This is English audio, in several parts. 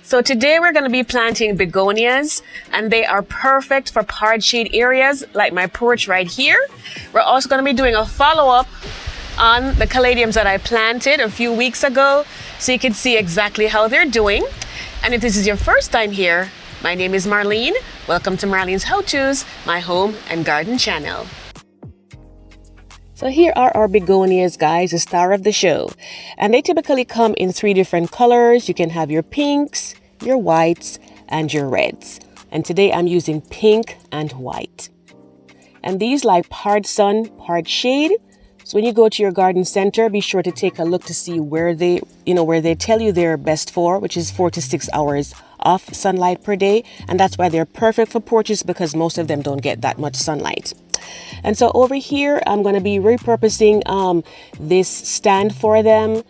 So today we're going to be planting begonias, and they are perfect for hard shade areas like my porch right here. We're also going to be doing a follow-up on the caladiums that I planted a few weeks ago, so you can see exactly how they're doing. And if this is your first time here, my name is Marlene. Welcome to Marlene's How-Tos, my home and garden channel. So here are our begonias, guys, the star of the show. And they typically come in 3 different colors. You can have your pinks, your whites, and your reds. And today I'm using pink and white. And these like part sun, part shade. So when you go to your garden center, be sure to take a look to see where they tell you they're best for, which is 4 to 6 hours of sunlight per day. And that's why they're perfect for porches, because most of them don't get that much sunlight. And so over here, I'm going to be repurposing this stand for them.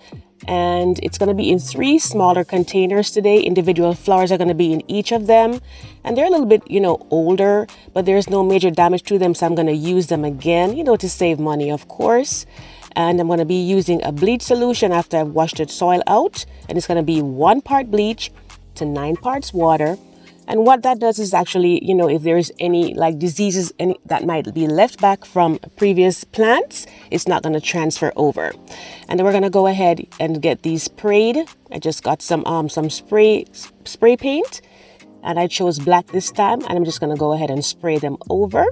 And it's going to be in 3 smaller containers today. Individual flowers are going to be in each of them. And they're a little bit, older, but there's no major damage to them. So I'm going to use them again, to save money, of course. And I'm going to be using a bleach solution after I've washed the soil out. And it's going to be 1 part bleach to 9 parts water. And what that does is actually, if there's any diseases that might be left back from previous plants, it's not going to transfer over. And then we're going to go ahead and get these sprayed. I just got some spray paint, and I chose black this time, and I'm just going to go ahead and spray them over.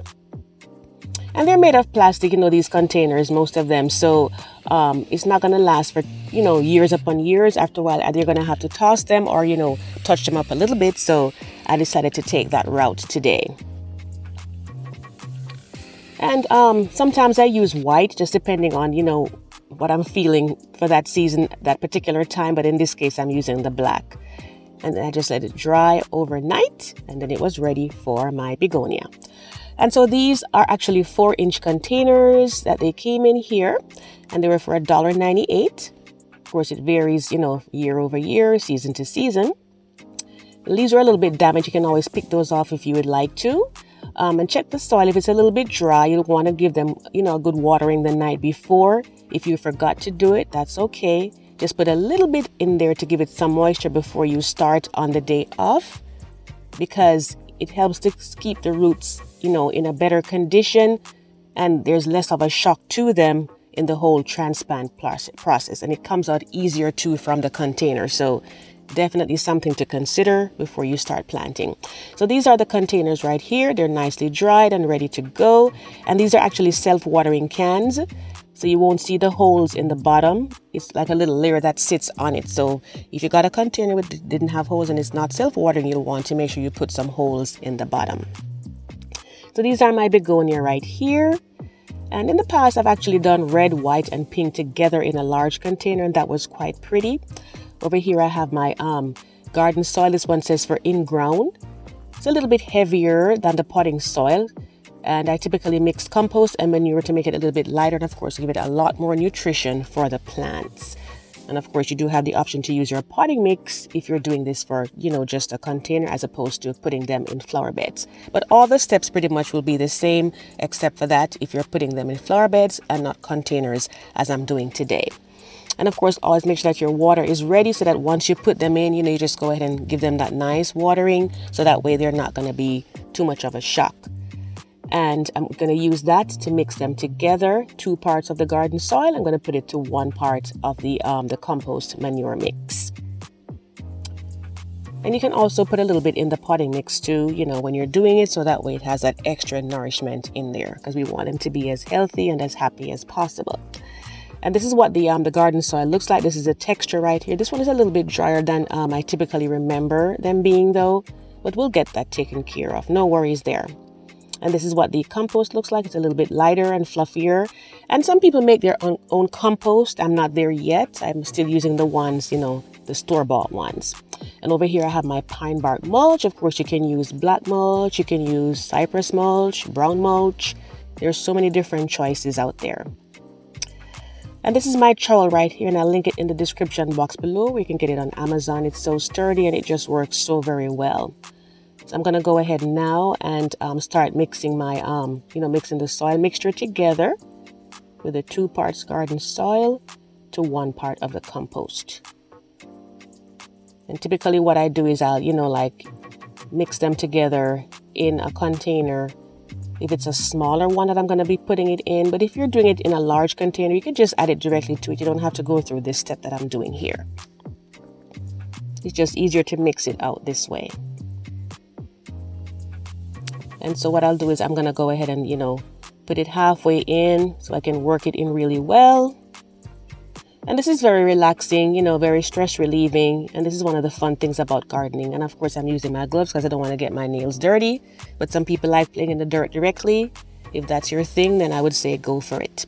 And they're made of plastic, these containers, most of them. So it's not going to last for, years upon years. After a while, either you're going to have to toss them or, touch them up a little bit. So I decided to take that route today. And sometimes I use white, just depending on, what I'm feeling for that season, that particular time. But in this case, I'm using the black. And then I just let it dry overnight. And then it was ready for my begonia. And so these are actually 4-inch containers that they came in here, and they were for $1.98. Of course, it varies, year over year, season to season. These are a little bit damaged. You can always pick those off if you would like to. And check the soil. If it's a little bit dry, you'll want to give them, a good watering the night before. If you forgot to do it, that's okay. Just put a little bit in there to give it some moisture before you start on the day off, because it helps to keep the roots, in a better condition, and there's less of a shock to them in the whole transplant process, and it comes out easier too from the container. So definitely something to consider before you start planting. So these are the containers right here. They're nicely dried and ready to go, and these are actually self-watering cans. So you won't see the holes in the bottom. It's like a little layer that sits on it. So if you got a container that didn't have holes and it's not self-watering, you'll want to make sure you put some holes in the bottom. So these are my begonia right here. And in the past, I've actually done red, white, and pink together in a large container, and that was quite pretty. Over here, I have my garden soil. This one says for in-ground. It's a little bit heavier than the potting soil. And I typically mix compost and manure to make it a little bit lighter, and of course give it a lot more nutrition for the plants. And of course you do have the option to use your potting mix if you're doing this for, just a container, as opposed to putting them in flower beds. But all the steps pretty much will be the same, except for that if you're putting them in flower beds and not containers, as I'm doing today. And of course, always make sure that your water is ready, so that once you put them in, you just go ahead and give them that nice watering, so that way they're not going to be too much of a shock. And I'm going to use that to mix them together. 2 parts of the garden soil. I'm going to put it to 1 part of the compost manure mix. And you can also put a little bit in the potting mix too, when you're doing it, so that way it has that extra nourishment in there, because we want them to be as healthy and as happy as possible. And this is what the garden soil looks like. This is the texture right here. This one is a little bit drier than I typically remember them being, though, but we'll get that taken care of. No worries there. And this is what the compost looks like. It's a little bit lighter and fluffier. And some people make their own compost. I'm not there yet. I'm still using the ones, the store-bought ones. And over here I have my pine bark mulch. Of course, you can use black mulch. You can use cypress mulch, brown mulch. There's so many different choices out there. And this is my trowel right here, and I'll link it in the description box below, where you can get it on Amazon. It's so sturdy and it just works so very well. So I'm going to go ahead now and start mixing my, mixing the soil mixture together with the 2 parts garden soil to 1 part of the compost. And typically what I do is I'll, like mix them together in a container. If it's a smaller one that I'm going to be putting it in, but if you're doing it in a large container, you can just add it directly to it. You don't have to go through this step that I'm doing here. It's just easier to mix it out this way. And so what I'll do is I'm going to go ahead and, put it halfway in so I can work it in really well. And this is very relaxing, very stress relieving. And this is one of the fun things about gardening. And of course, I'm using my gloves because I don't want to get my nails dirty. But some people like playing in the dirt directly. If that's your thing, then I would say go for it.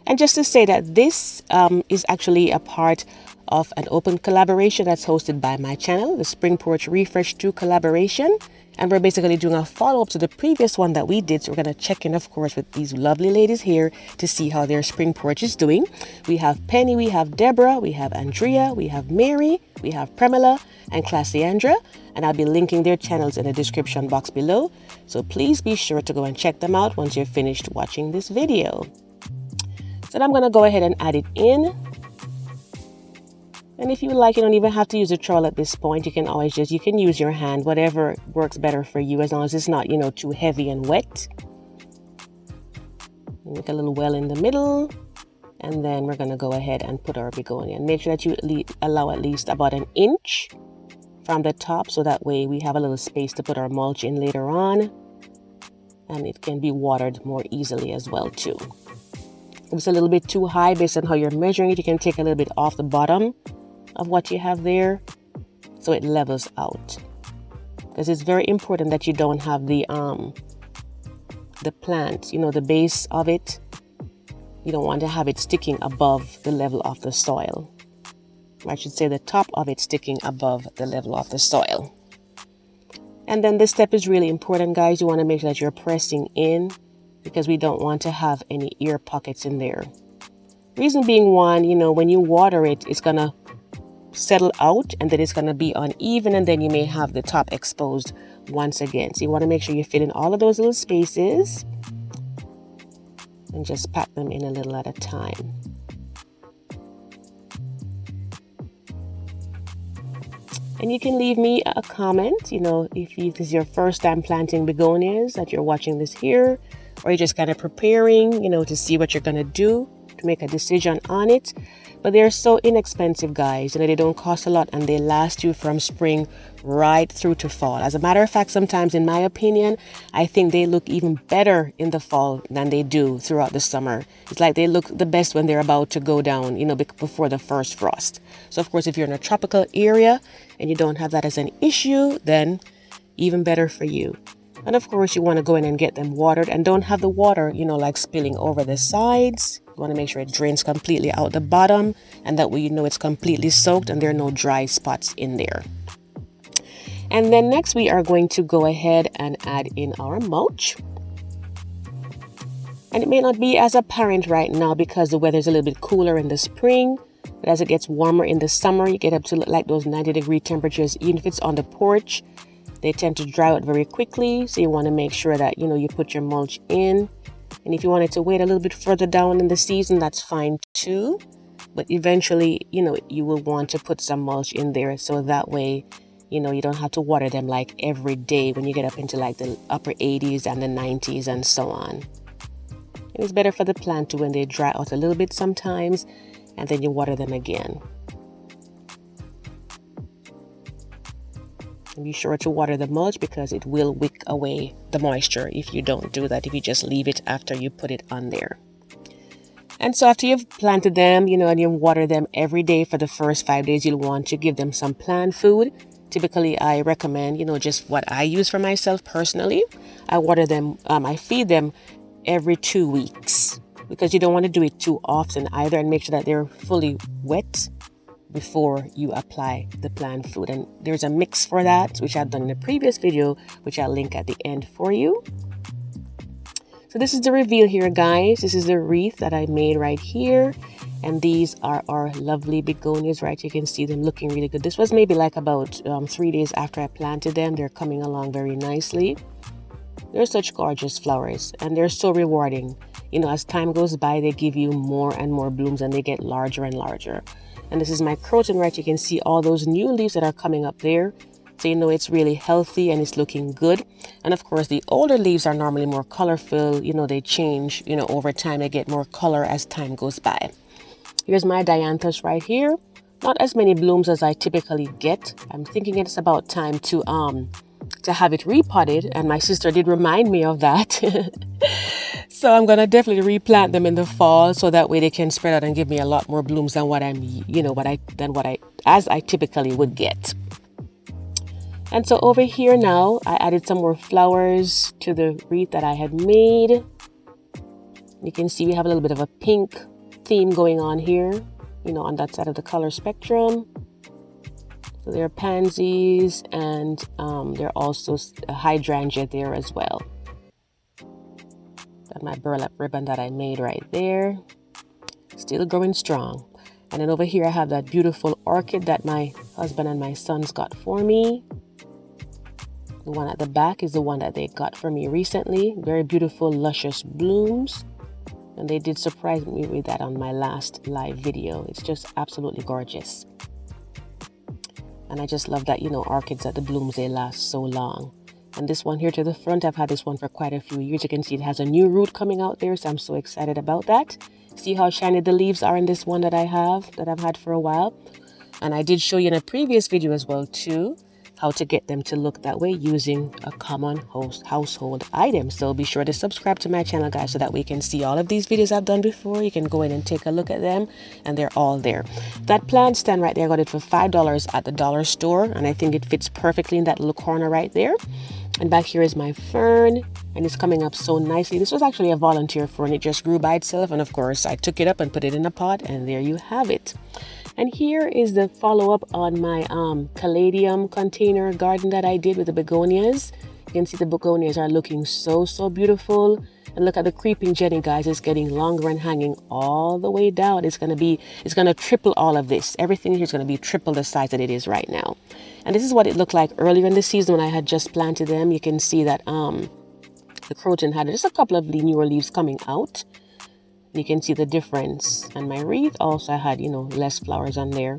And just to say that this is actually a part of an open collaboration that's hosted by my channel, the Spring Porch Refresh 2 collaboration. And we're basically doing a follow-up to the previous one that we did. So we're going to check in, of course, with these lovely ladies here to see how their spring porch is doing. We have Penny, we have Deborah, we have Andrea, we have Mary, we have Prameela, and Classieandra. And I'll be linking their channels in the description box below. So please be sure to go and check them out once you're finished watching this video. So I'm going to go ahead and add it in. And if you like, you don't even have to use a trowel at this point. You can always you can use your hand, whatever works better for you, as long as it's not, too heavy and wet. Make a little well in the middle. And then we're going to go ahead and put our begonia. And make sure that you allow at least about an inch from the top. So that way we have a little space to put our mulch in later on. And it can be watered more easily as well too. If it's a little bit too high based on how you're measuring it, you can take a little bit off the bottom of what you have there so it levels out, because it's very important that you don't have the plant, the base of it. You don't want to have it sticking above the level of the soil. I should say the top of it sticking above the level of the soil. And then this step is really important, guys. You want to make sure that you're pressing in, because we don't want to have any air pockets in there. Reason being, one, when you water it, it's gonna settle out and then it's going to be uneven, and then you may have the top exposed once again. So you want to make sure you fill in all of those little spaces and just pack them in a little at a time. And you can leave me a comment, if this is your first time planting begonias, that you're watching this here, or you're just kind of preparing, to see what you're going to do, to make a decision on it. But they're so inexpensive, guys. They don't cost a lot, and they last you from spring right through to fall. As a matter of fact, sometimes, in my opinion, I think they look even better in the fall than they do throughout the summer. It's like they look the best when they're about to go down, before the first frost. So, of course, if you're in a tropical area and you don't have that as an issue, then even better for you. And of course, you want to go in and get them watered, and don't have the water, like spilling over the sides. You want to make sure it drains completely out the bottom, and that way it's completely soaked and there are no dry spots in there. And then next we are going to go ahead and add in our mulch. And it may not be as apparent right now because the weather is a little bit cooler in the spring. But as it gets warmer in the summer, you get up to like those 90-degree temperatures. Even if it's on the porch, they tend to dry out very quickly. So you want to make sure that, you put your mulch in. And if you wanted to wait a little bit further down in the season, that's fine too. But eventually, you will want to put some mulch in there. So that way, you don't have to water them like every day when you get up into like the upper 80s and the 90s and so on. And it's better for the plant too when they dry out a little bit sometimes, and then you water them again. And be sure to water the mulch because it will wick away the moisture if you don't do that, if you just leave it after you put it on there. And so after you've planted them, and you water them every day for the first 5 days, you'll want to give them some plant food. Typically, I recommend, just what I use for myself personally. I water them, I feed them every 2 weeks because you don't want to do it too often either, and make sure that they're fully wet before you apply the plant food. And there's a mix for that, which I've done in a previous video, which I'll link at the end for you. So this is the reveal here, guys. This is the wreath that I made right here. And these are our lovely begonias, right? You can see them looking really good. This was maybe like about 3 days after I planted them. They're coming along very nicely. They're such gorgeous flowers, and they're so rewarding. As time goes by, they give you more and more blooms, and they get larger and larger. And this is my croton, right? You can see all those new leaves that are coming up there. So you know it's really healthy and it's looking good. And of course, the older leaves are normally more colorful. You know, they change, you know, over time. They get more color as time goes by. Here's my dianthus right here. Not as many blooms as I typically get. I'm thinking it's about time to have it repotted, and my sister did remind me of that. So I'm gonna definitely replant them in the fall, so that way they can spread out and give me a lot more blooms than what I typically would get. And so over here now, I added some more flowers to the wreath that I had made. You can see we have a little bit of a pink theme going on here, you know, on that side of the color spectrum. So there are pansies, and there are also a hydrangea there as well. Got my burlap ribbon that I made right there. Still growing strong. And then over here I have that beautiful orchid that my husband and my sons got for me. The one at the back is the one that they got for me recently. Very beautiful, luscious blooms. And they did surprise me with that on my last live video. It's just absolutely gorgeous. And I just love that, you know, orchids at the blooms, they last so long. And this one here to the front, I've had this one for quite a few years. You can see it has a new root coming out there, so I'm so excited about that. See how shiny the leaves are in this one that I've had for a while. And I did show you in a previous video as well too, how to get them to look that way using a common household item. So be sure to subscribe to my channel, guys, so that we can see all of these videos I've done before. You can go in and take a look at them, and they're all there. That plant stand right there, I got it for $5 at the dollar store, and I think it fits perfectly in that little corner right there. And back here is my fern, and it's coming up so nicely. This was actually a volunteer fern. It just grew by itself, and of course I took it up and put it in a pot, and there you have it. And here is the follow-up on my Caladium container garden that I did with the begonias. You can see the begonias are looking so beautiful. And look at the creeping Jenny, guys. It's getting longer and hanging all the way down. It's going to triple all of this. Everything here is going to be triple the size that it is right now. And this is what it looked like earlier in the season when I had just planted them. You can see that the croton had just a couple of the newer leaves coming out. You can see the difference. And my wreath also had, you know, less flowers on there.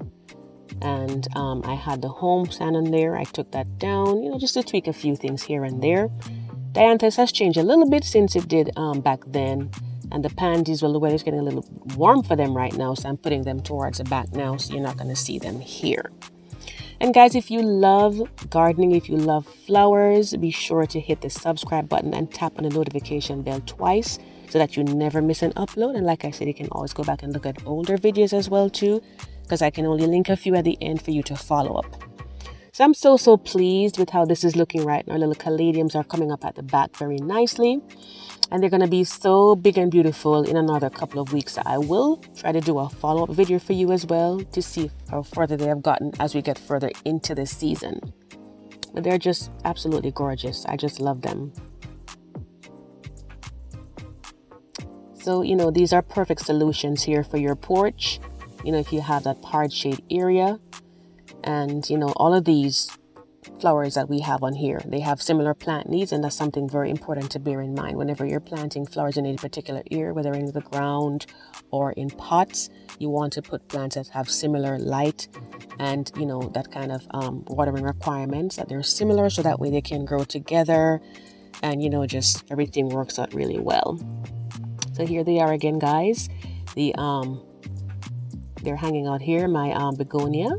And I had the home stand on there. I took that down, you know, just to tweak a few things here and there. Dianthus has changed a little bit since it did back then. And the pansies, well, the weather's getting a little warm for them right now, so I'm putting them towards the back now, so you're not going to see them here. And guys, if you love gardening, if you love flowers, be sure to hit the subscribe button and tap on the notification bell twice, so that you never miss an upload. And like I said, you can always go back and look at older videos as well too, because I can only link a few at the end for you to follow up. So I'm so pleased with how this is looking right now. Little caladiums are coming up at the back very nicely, and they're going to be so big and beautiful in another couple of weeks. I will try to do a follow-up video for you as well to see how further they have gotten as we get further into this season. But they're just absolutely gorgeous. I just love them. So, you know, these are perfect solutions here for your porch. You know, if you have that hard shade area. And, you know, all of these flowers that we have on here, they have similar plant needs, and that's something very important to bear in mind. Whenever you're planting flowers in a particular area, whether in the ground or in pots, you want to put plants that have similar light and, you know, that kind of watering requirements, that they're similar, so that way they can grow together and, you know, just everything works out really well. So here they are again, guys. They're hanging out here, my begonia.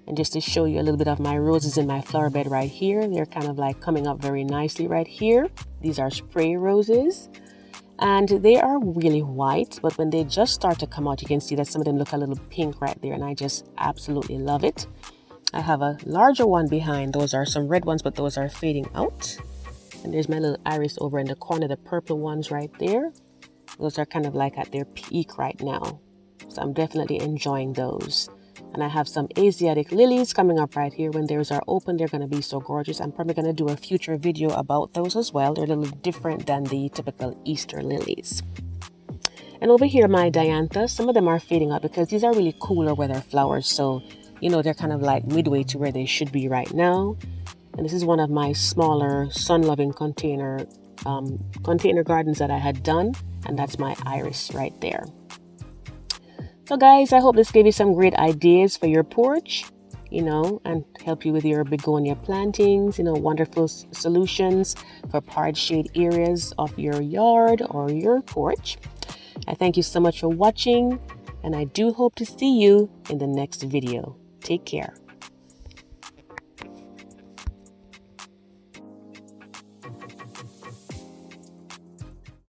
And just to show you a little bit of my roses in my flower bed right here, they're kind of like coming up very nicely right here. These are spray roses, and they are really white, but when they just start to come out, you can see that some of them look a little pink right there, and I just absolutely love it. I have a larger one behind. Those are some red ones, but those are fading out. And there's my little iris over in the corner, the purple ones right there. Those are kind of like at their peak right now, so I'm definitely enjoying those. And I have some Asiatic lilies coming up right here. When theirs are open, they're going to be so gorgeous. I'm probably going to do a future video about those as well. They're a little different than the typical Easter lilies. And over here, my dianthus, some of them are fading out because these are really cooler weather flowers. So, you know, they're kind of like midway to where they should be right now. And this is one of my smaller sun-loving container gardens that I had done. And that's my iris right there. So guys, I hope this gave you some great ideas for your porch, and help you with your begonia plantings, wonderful solutions for hard shade areas of your yard or your porch. I thank you so much for watching, and I do hope to see you in the next video. Take care.